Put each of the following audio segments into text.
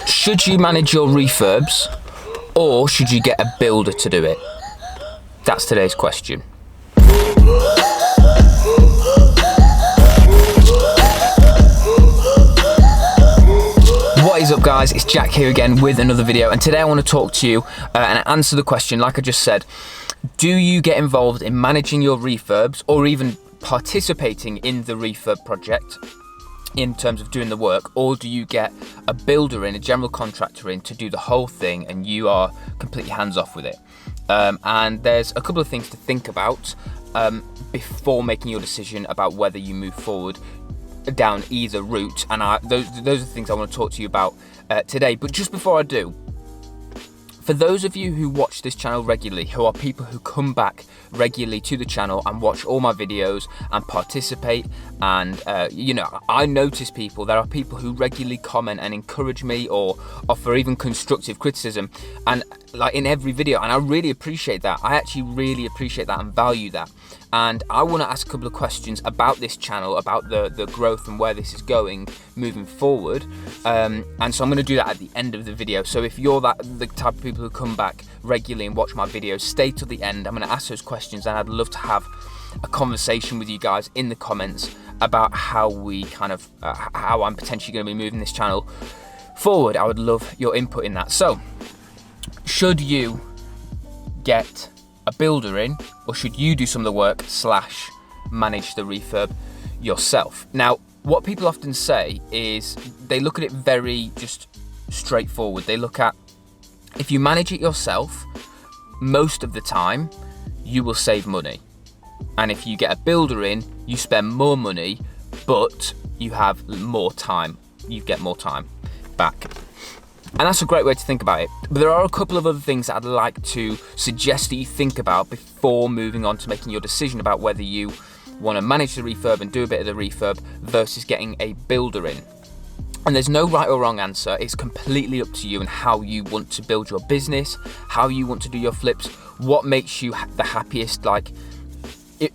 Should you manage your refurbs, or should you get a builder to do it? That's today's question. What is up, guys? It's Jack here again with another video, and today I want to talk to you and answer the question, like I just said. Do you get involved in managing your refurbs or even participating in the refurb project in terms of doing the work, or do you get a builder in, a general contractor in, to do the whole thing and you are completely hands off with it? And there's a couple of things to think about before making your decision about whether you move forward down either route, and those are the things I want to talk to you about today. But just before I do, for those of you who watch this channel regularly, who are people who come back regularly to the channel and watch all my videos and participate, and I notice there are people who regularly comment and encourage me or offer even constructive criticism, and like in every video, and I really appreciate that. I actually really appreciate that and value that. And I want to ask a couple of questions about this channel, about the growth and where this is going moving forward. And so I'm going to do that at the end of the video. So if you're the type of people who come back regularly and watch my videos, stay till the end. I'm going to ask those questions, and I'd love to have a conversation with you guys in the comments about how we how I'm potentially going to be moving this channel forward. I would love your input in that. So, should you get a builder in, or should you do some of the work / manage the refurb yourself? Now, what people often say is they look at it very just straightforward. They look at, if you manage it yourself, most of the time you will save money, and if you get a builder in, you spend more money, but you have more time. You get more time back. And that's a great way to think about it. But there are a couple of other things that I'd like to suggest that you think about before moving on to making your decision about whether you want to manage the refurb and do a bit of the refurb versus getting a builder in. And there's no right or wrong answer. It's completely up to you and how you want to build your business, how you want to do your flips, what makes you the happiest.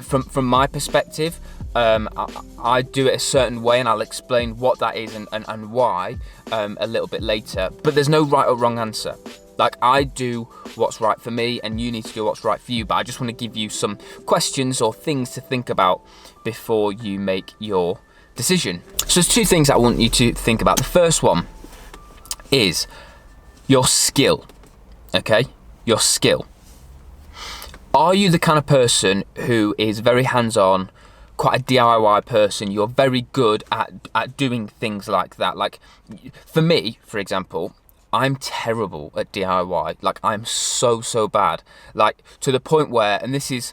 From my perspective, I do it a certain way, and I'll explain what that is and why a little bit later. But there's no right or wrong answer. Like, I do what's right for me, and you need to do what's right for you. But I just want to give you some questions or things to think about before you make your decision. So there's two things I want you to think about. The first one is your skill. Okay, your skill. Are you the kind of person who is very hands-on, quite a DIY person? You're very good at doing things like that. Like, for me, for example, I'm terrible at DIY. Like, I'm so bad. Like, to the point where, and this is,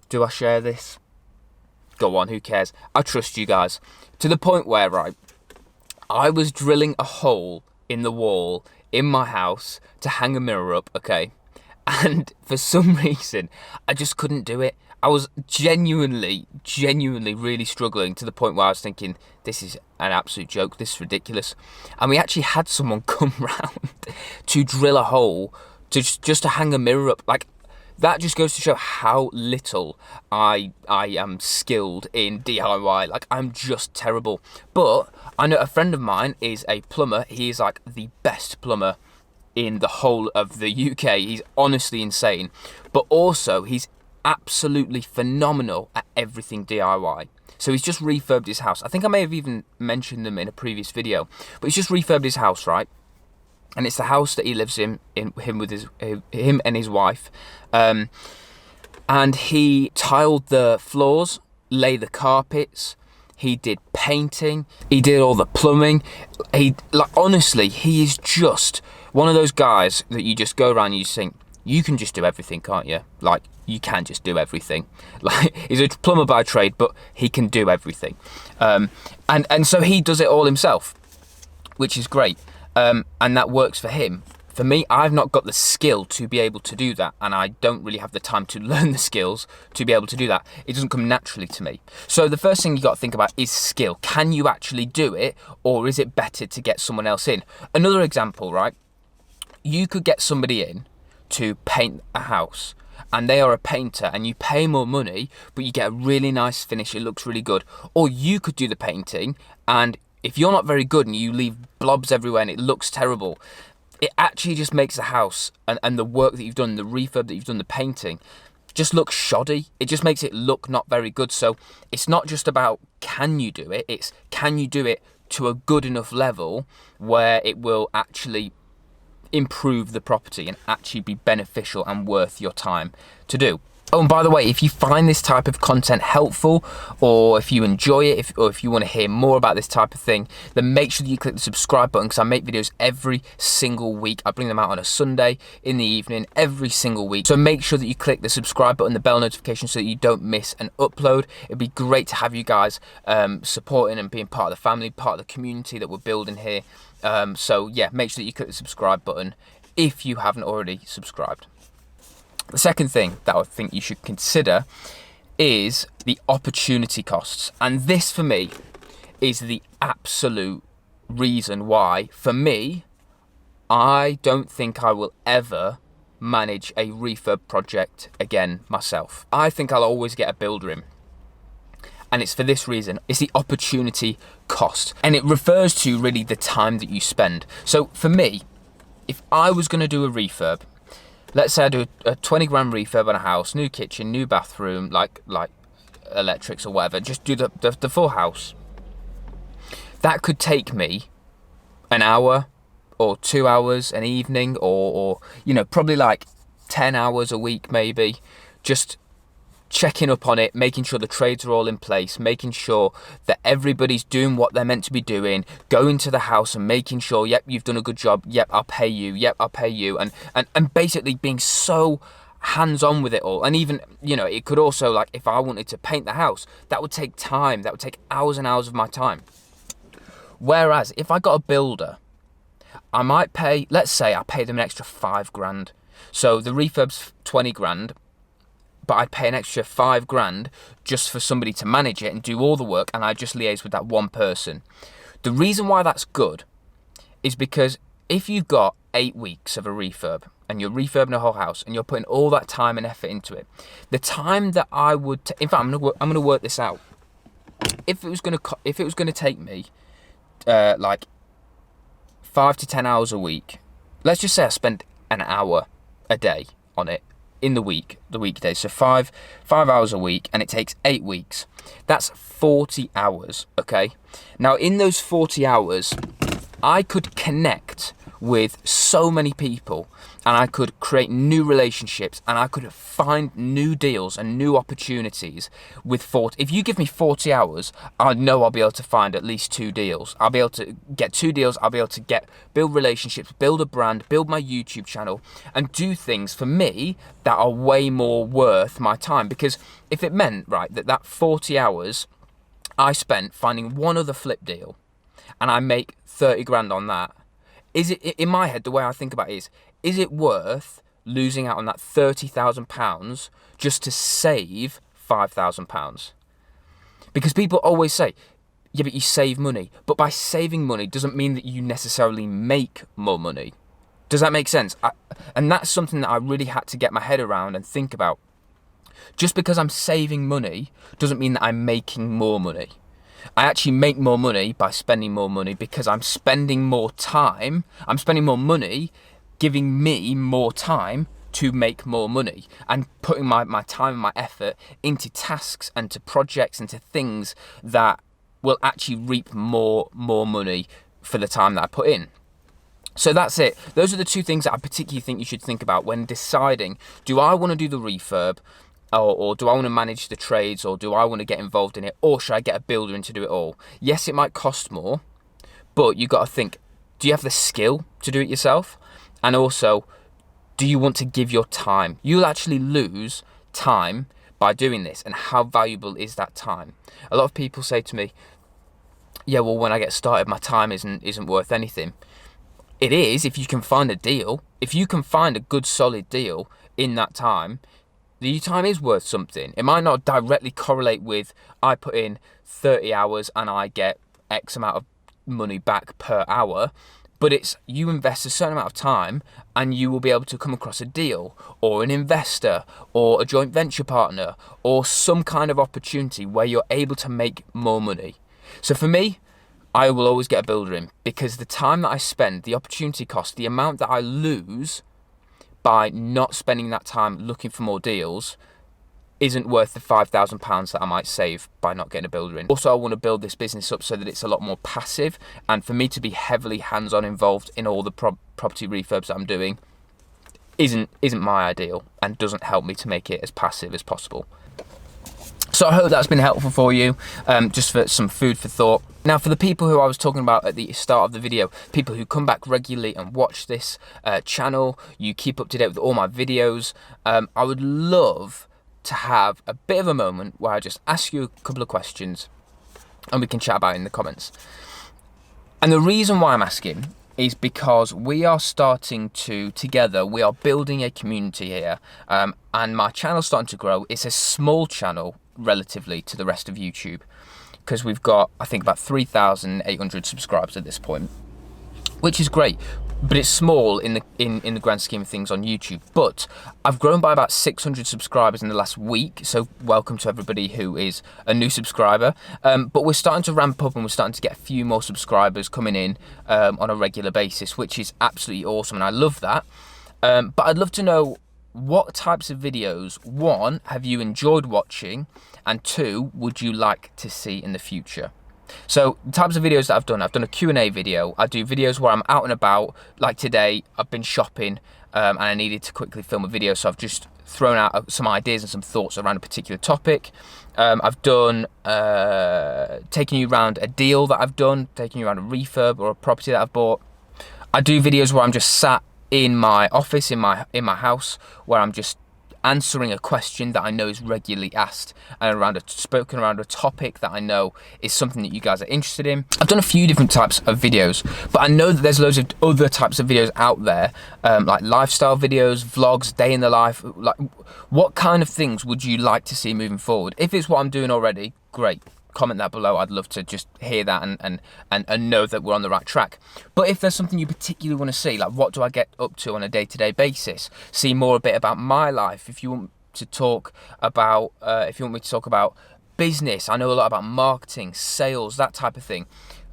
do I share this? Go on, who cares? I trust you guys. To the point where, right, I was drilling a hole in the wall in my house to hang a mirror up, okay? And for some reason, I just couldn't do it. I was genuinely really struggling, to the point where I was thinking, this is an absolute joke, this is ridiculous. And we actually had someone come round to drill a hole just to hang a mirror up. Like, that just goes to show how little I am skilled in DIY. Like, I'm just terrible. But I know a friend of mine is a plumber. He is like the best plumber in the whole of the UK. He's honestly insane. But also, he's absolutely phenomenal at everything DIY. So he's just refurbed his house. I think I may have even mentioned them in a previous video. But he's just refurbed his house, right? And it's the house that he lives in him and his wife. And he tiled the floors, laid the carpets, he did painting, he did all the plumbing. Honestly, he is just one of those guys that you just go around and you think, you can just do everything, can't you? Like, you can just do everything. Like, he's a plumber by trade, but he can do everything. And so he does it all himself, which is great. And that works for him. For me, I've not got the skill to be able to do that, and I don't really have the time to learn the skills to be able to do that. It doesn't come naturally to me. So the first thing you got to think about is skill. Can you actually do it, or is it better to get someone else in? Another example, right? You could get somebody in to paint a house, and they are a painter, and you pay more money, but you get a really nice finish. It looks really good. Or you could do the painting, and if you're not very good and you leave blobs everywhere and it looks terrible, it actually just makes the house and the work that you've done, the refurb that you've done, the painting, just looks shoddy. It just makes it look not very good. So it's not just about can you do it, it's can you do it to a good enough level where it will actually improve the property and actually be beneficial and worth your time to do. Oh, and by the way, if you find this type of content helpful, or if you enjoy it, or if you want to hear more about this type of thing, then make sure that you click the subscribe button, because I make videos every single week. I bring them out on a Sunday in the evening every single week. So make sure that you click the subscribe button, the bell notification, so that you don't miss an upload. It'd be great to have you guys supporting and being part of the family, part of the community that we're building here. So yeah, make sure that you click the subscribe button if you haven't already subscribed. The second thing that I think you should consider is the opportunity costs. And this for me is the absolute reason why, for me, I don't think I will ever manage a refurb project again myself. I think I'll always get a builder in. And it's for this reason. It's the opportunity cost. And it refers to really the time that you spend. So for me, if I was going to do a refurb, let's say I do a 20 grand refurb on a house, new kitchen, new bathroom, like electrics or whatever, just do the full house. That could take me an hour or 2 hours an evening, or you know, probably like 10 hours a week maybe, just checking up on it, making sure the trades are all in place, making sure that everybody's doing what they're meant to be doing, going to the house and making sure, yep, you've done a good job, yep, I'll pay you, yep, I'll pay you, and basically being so hands-on with it all. And even, you know, it could also, like, if I wanted to paint the house, that would take time, that would take hours and hours of my time. Whereas if I got a builder, I might pay, let's say I pay them an extra 5 grand. So the refurb's 20 grand, but I'd pay an extra 5 grand just for somebody to manage it and do all the work, and I just liaise with that one person. The reason why that's good is because if you've got 8 weeks of a refurb and you're refurbing a whole house and you're putting all that time and effort into it, the time that I would, in fact, I'm gonna work this out. If it was gonna take me like 5 to 10 hours a week, let's just say I spent an hour a day on it in the weekdays, so five hours a week, and it takes 8 weeks. That's 40 hours, okay? Now, in those 40 hours, I could connect with so many people, and I could create new relationships, and I could find new deals and new opportunities with 40. If you give me 40 hours, I know I'll be able to find at least 2 deals. I'll be able to get 2 deals. I'll be able to build relationships, build a brand, build my YouTube channel, and do things for me that are way more worth my time. Because if it meant, right, that 40 hours I spent finding one other flip deal, and I make 30 grand on that, is it, in my head, the way I think about it is it worth losing out on that £30,000 just to save £5,000? Because people always say, yeah, but you save money. But by saving money doesn't mean that you necessarily make more money. Does that make sense? And that's something that I really had to get my head around and think about. Just because I'm saving money doesn't mean that I'm making more money. I actually make more money by spending more money, because I'm spending more time, I'm spending more money, giving me more time to make more money, and putting my time and my effort into tasks and to projects and to things that will actually reap more money for the time that I put in. So that's it. Those are the 2 things that I particularly think you should think about when deciding, do I want to do the refurb? Or do I want to manage the trades, or do I want to get involved in it, or should I get a builder in to do it all? Yes, it might cost more, but you got to think, do you have the skill to do it yourself? And also, do you want to give your time? You'll actually lose time by doing this, and how valuable is that time? A lot of people say to me, yeah, well, when I get started, my time isn't worth anything. It is if you can find a deal. If you can find a good solid deal in that time, your time is worth something. It might not directly correlate with, I put in 30 hours and I get X amount of money back per hour, but it's, you invest a certain amount of time and you will be able to come across a deal, or an investor, or a joint venture partner, or some kind of opportunity where you're able to make more money. So for me, I will always get a builder in, because the time that I spend, the opportunity cost, the amount that I lose by not spending that time looking for more deals isn't worth the £5,000 that I might save by not getting a builder in. Also, I want to build this business up so that it's a lot more passive, and for me to be heavily hands-on involved in all the property refurbs that I'm doing isn't my ideal, and doesn't help me to make it as passive as possible. So I hope that's been helpful for you, just for some food for thought. Now, for the people who I was talking about at the start of the video, people who come back regularly and watch this channel, you keep up to date with all my videos, I would love to have a bit of a moment where I just ask you a couple of questions and we can chat about it in the comments. And the reason why I'm asking is because we are starting to, together, we are building a community here, and my channel's starting to grow. It's a small channel relatively to the rest of YouTube, because we've got, I think, about 3,800 subscribers at this point, which is great, but it's small in the grand scheme of things on YouTube. But I've grown by about 600 subscribers in the last week, so welcome to everybody who is a new subscriber. But we're starting to ramp up, and we're starting to get a few more subscribers coming in on a regular basis, which is absolutely awesome, and I love that. But I'd love to know, what types of videos, one, have you enjoyed watching, and two, would you like to see in the future? So the types of videos that I've done a Q&A video. I do videos where I'm out and about, like today I've been shopping and I needed to quickly film a video, so I've just thrown out some ideas and some thoughts around a particular topic. I've done taking you around a deal that I've done, taking you around a refurb or a property that I've bought. I do videos where I'm just sat in my office, in my house, where I'm just answering a question that I know is regularly asked, and spoken around a topic that I know is something that you guys are interested in. I've done a few different types of videos, but I know that there's loads of other types of videos out there, like lifestyle videos, vlogs, day in the life. Like, what kind of things would you like to see moving forward? If it's what I'm doing already, great. Comment that below. I'd love to just hear that and know that we're on the right track. But if there's something you particularly want to see, like what do I get up to on a day-to-day basis, see more a bit about my life, if you want to talk about if you want me to talk about business, I know a lot about marketing, sales, that type of thing,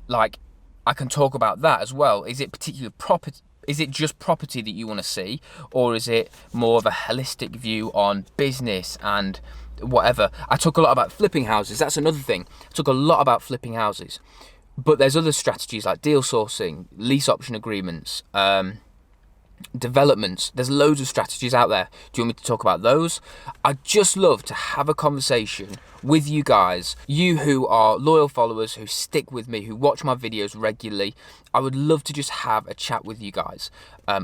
like I can talk about that as well. Is it particular property? Is it just property that you want to see, or is it more of a holistic view on business and whatever? I talk a lot about flipping houses. That's another thing. I talk a lot about flipping houses, but there's other strategies like deal sourcing, lease option agreements, developments. There's loads of strategies out there. Do you want me to talk about those? I'd just love to have a conversation with you guys, you who are loyal followers, who stick with me, who watch my videos regularly. I would love to just have a chat with you guys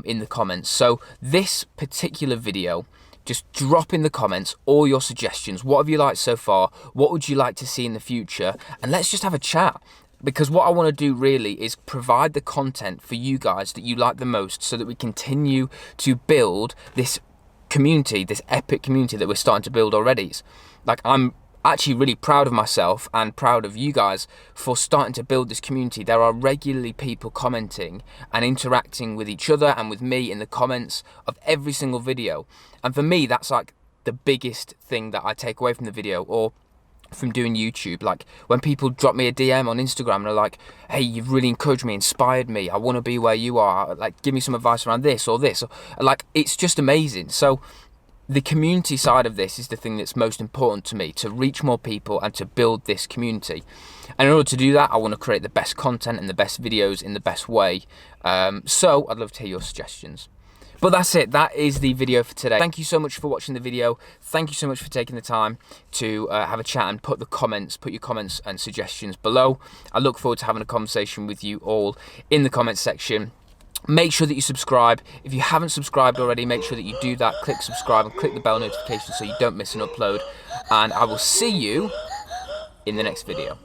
in the comments. So this particular video, just drop in the comments all your suggestions. What have you liked so far? What would you like to see in the future? And let's just have a chat. Because what I want to do really is provide the content for you guys that you like the most, so that we continue to build this community, this epic community that we're starting to build already. Like, I'm actually really proud of myself and proud of you guys for starting to build this community. There are regularly people commenting and interacting with each other and with me in the comments of every single video. And for me, that's like the biggest thing that I take away from the video, or from doing YouTube. Like when people drop me a DM on Instagram and are like, hey, you've really encouraged me, inspired me, I want to be where you are, like give me some advice around this or this, like it's just amazing. So the community side of this is the thing that's most important to me, to reach more people and to build this community. And in order to do that, I want to create the best content and the best videos in the best way. So I'd love to hear your suggestions. But that's it. That is the video for today. Thank you so much for watching the video. Thank you so much for taking the time to have a chat and put your comments and suggestions below. I look forward to having a conversation with you all in the comments section. Make sure that you subscribe. If you haven't subscribed already, make sure that you do that. Click subscribe and click the bell notification so you don't miss an upload. And I will see you in the next video.